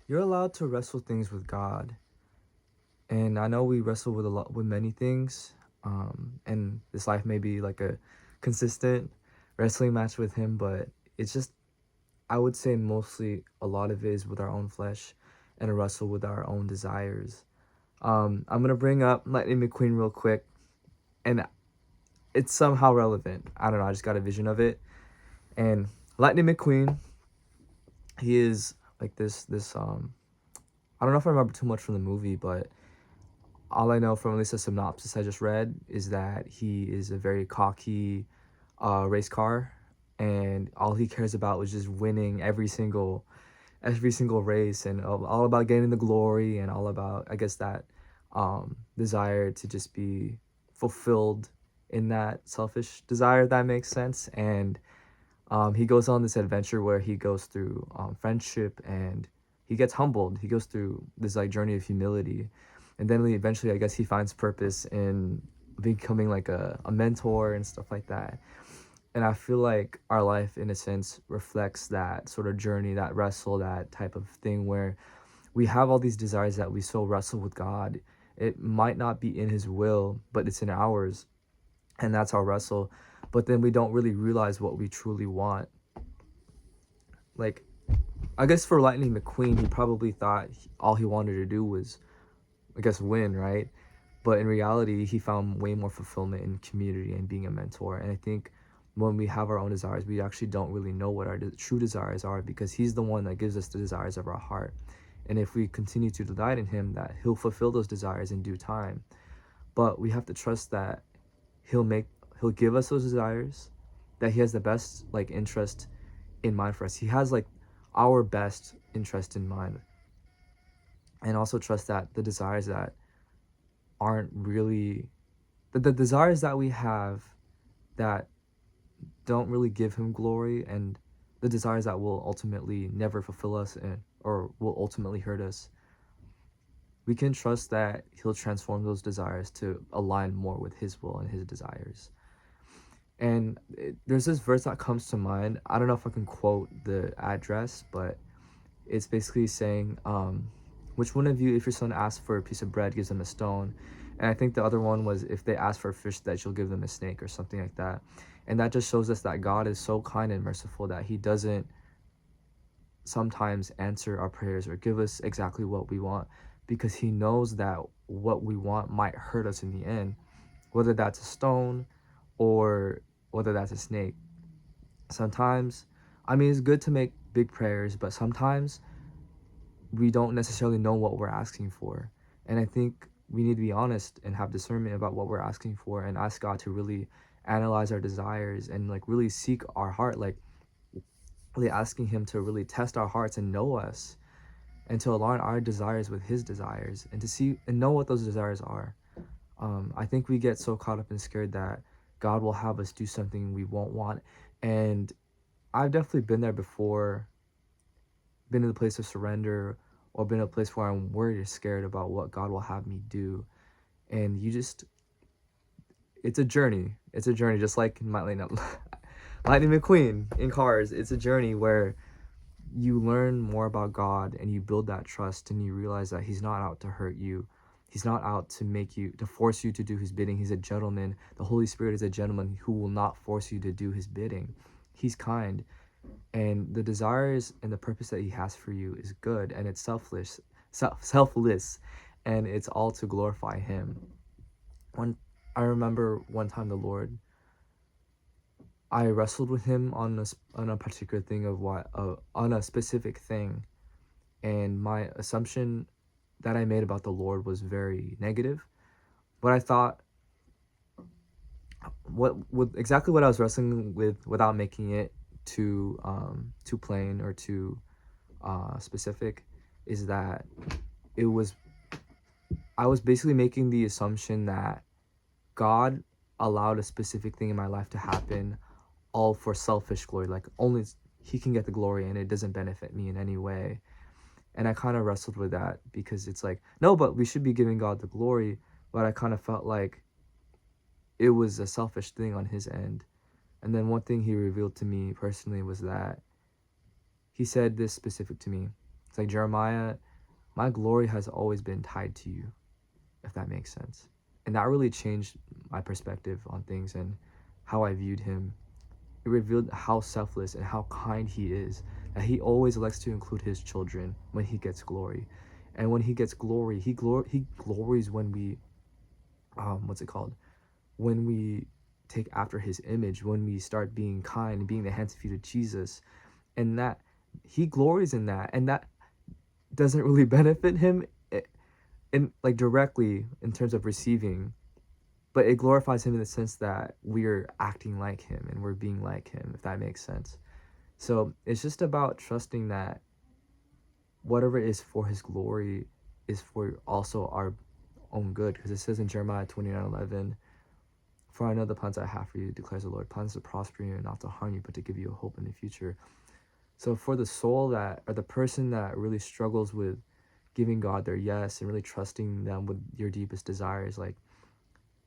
You're allowed to wrestle things with God. And I know we wrestle with a lot with many things. And this life may be like a consistent wrestling match with him, but it's just I would say mostly a lot of it is with our own flesh and a wrestle with our own desires. I'm gonna bring up Lightning McQueen real quick, and it's somehow relevant. I don't know. I just got a vision of it, and Lightning McQueen, he is like this. I don't know if I remember too much from the movie, but all I know from at least a synopsis I just read is that he is a very cocky race car, and all he cares about was just winning every single race, and all about getting the glory, and all about, I guess, that desire to just be fulfilled in that selfish desire, if that makes sense. And he goes on this adventure where he goes through friendship, and he gets humbled. He goes through this like journey of humility, and then eventually, I guess, he finds purpose in becoming like a mentor and stuff like that. And I feel like our life, in a sense, reflects that sort of journey, that wrestle, that type of thing where we have all these desires that we so wrestle with God. It might not be in His will, but it's in ours, and that's our wrestle. But then we don't really realize what we truly want. Like, I guess for Lightning McQueen, he probably thought all he wanted to do was, I guess, win, right? But in reality, he found way more fulfillment in community and being a mentor. And I think when we have our own desires, we actually don't really know what our true desires are, because he's the one that gives us the desires of our heart. And if we continue to delight in him, that he'll fulfill those desires in due time. But we have to trust that he'll make he'll give us those desires, that he has the best like interest in mind for us. He has like our best interest in mind. And also trust that the desires that aren't really the desires that we have that don't really give him glory, and the desires that will ultimately never fulfill us, or will ultimately hurt us, we can trust that he'll transform those desires to align more with his will and his desires. And there's this verse that comes to mind. I don't know if I can quote the address, but it's basically saying, which one of you, if your son asks for a piece of bread, gives them a stone? And I think the other one was, if they ask for a fish, that you'll give them a snake, or something like that. And that just shows us that God is so kind and merciful that he doesn't sometimes answer our prayers or give us exactly what we want, because he knows that what we want might hurt us in the end, whether that's a stone or whether that's a snake. Sometimes, I mean, it's good to make big prayers, but sometimes we don't necessarily know what we're asking for. And I think we need to be honest and have discernment about what we're asking for, and ask God to really analyze our desires and like really seek our heart, like really asking him to really test our hearts and know us, and to align our desires with his desires, and to see and know what those desires are. I think we get so caught up and scared that God will have us do something we won't want. And I've definitely been there before, been in the place of surrender, or been in a place where I'm worried or scared about what God will have me do. And it's a journey. It's a journey, just like in Lightning McQueen in Cars. It's a journey where you learn more about God, and you build that trust, and you realize that he's not out to hurt you. He's not out to force you to do his bidding. He's a gentleman. The Holy Spirit is a gentleman who will not force you to do his bidding. He's kind, and the desires and the purpose that he has for you is good, and it's selfless, and it's all to glorify him. One I remember one time I wrestled with him on a particular thing of what on a specific thing, and my assumption that I made about the Lord was very negative. But I thought, exactly what I was wrestling with, without making it too plain or too specific, is that it was I was basically making the assumption that God allowed a specific thing in my life to happen all for selfish glory, like only he can get the glory and it doesn't benefit me in any way. And I kind of wrestled with that, because it's like, no, but we should be giving God the glory. But I kind of felt like it was a selfish thing on his end. And then one thing he revealed to me personally was that he said this specific to me. It's like Jeremiah, my glory has always been tied to you, if that makes sense. And that really changed my perspective on things and how I viewed him. It revealed how selfless and how kind he is, that he always likes to include his children when he gets glory. And when he gets glory, he glories when we, what's it called? When we take after his image, when we start being kind and being the hands and feet of Jesus. And that, he glories in that. And that doesn't really benefit him in like directly in terms of receiving, but it glorifies him in the sense that we're acting like him and we're being like him, if that makes sense. So it's just about trusting that whatever is for his glory is for also our own good, because it says in Jeremiah 29:11, "For I know the plans I have for you, declares the Lord, plans to prosper you and not to harm you, but to give you a hope in the future." So for the soul that, or the person that really struggles with giving God their yes and really trusting them with your deepest desires, like,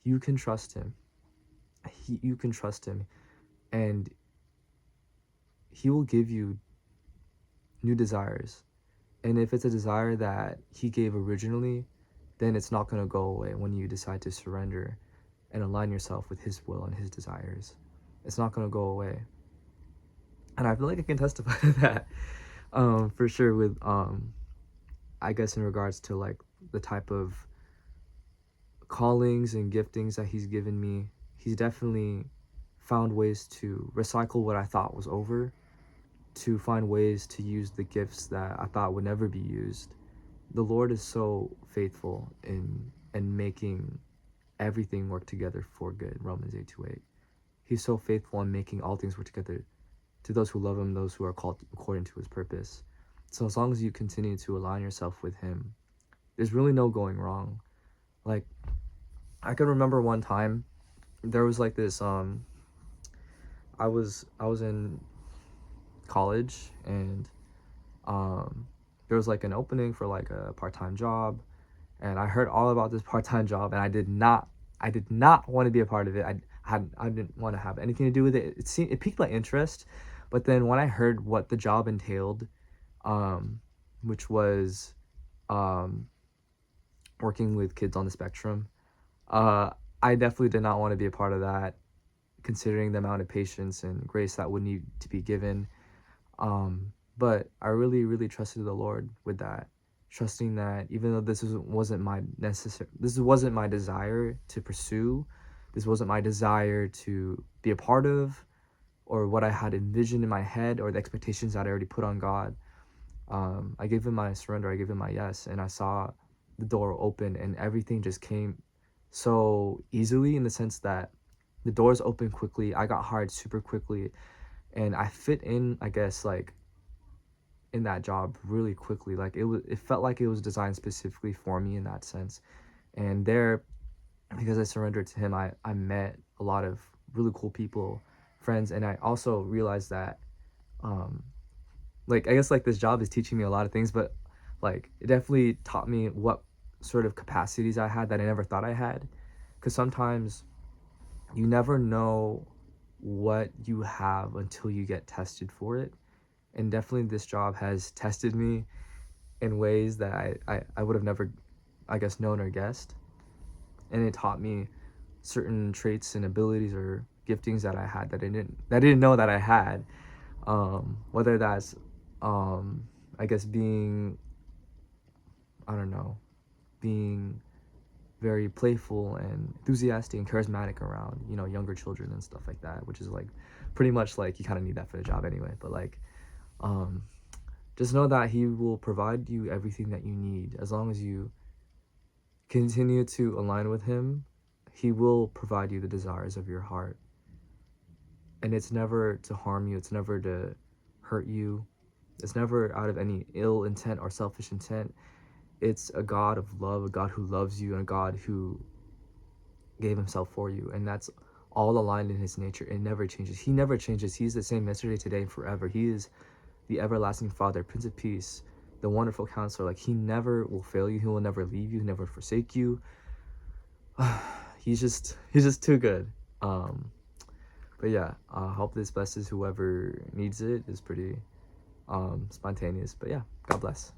you can trust him. You can trust him, and he will give you new desires. And if it's a desire that he gave originally, then it's not going to go away when you decide to surrender and align yourself with his will and his desires. It's not going to go away. And I feel like I can testify to that, for sure, with I guess in regards to like the type of callings and giftings that he's given me. He's definitely found ways to recycle what I thought was over, to find ways to use the gifts that I thought would never be used. The Lord is so faithful in making everything work together for good, Romans 8:28. He's so faithful in making all things work together to those who love him, those who are called according to his purpose. So as long as you continue to align yourself with him, there's really no going wrong. Like, I can remember one time there was like this I was in college, and there was like an opening for like a part-time job, and I heard all about this part-time job, and I did not want to be a part of it. I didn't want to have anything to do with it. It piqued my interest, but then when I heard what the job entailed, which was working with kids on the spectrum, I definitely did not want to be a part of that, considering the amount of patience and grace that would need to be given. But I really, really trusted the Lord with that, trusting that even though this wasn't my desire to pursue, this wasn't my desire to be a part of, or what I had envisioned in my head, or the expectations that I already put on God. I gave him my surrender, I gave him my yes, and I saw the door open, and everything just came so easily, in the sense that the doors opened quickly. I got hired super quickly, and I fit in, I guess, like, in that job really quickly. Like, it felt like it was designed specifically for me in that sense. And there, because I surrendered to him, I met a lot of really cool people, friends, and I also realized that like, I guess, like, this job is teaching me a lot of things, but like, it definitely taught me what sort of capacities I had that I never thought I had. Because sometimes you never know what you have until you get tested for it. And definitely this job has tested me in ways that I would have never, I guess, known or guessed. And it taught me certain traits and abilities or giftings that I had that I didn't know that I had. Whether that's I guess being, I don't know, being very playful and enthusiastic and charismatic around, younger children and stuff like that, which is like pretty much like you kind of need that for the job anyway. But like, just know that he will provide you everything that you need as long as you continue to align with him. He will provide you the desires of your heart, and it's never to harm you, it's never to hurt you, it's never out of any ill intent or selfish intent. It's a God of love, a God who loves you, and a God who gave himself for you. And that's all aligned in his nature. It never changes. He never changes. He's the same yesterday, today, and forever. He is the everlasting Father, Prince of Peace, the wonderful counselor. Like, he never will fail you. He will never leave you, never forsake you. He's just too good. But yeah, I hope this blesses whoever needs it. It's pretty spontaneous. But yeah, God bless.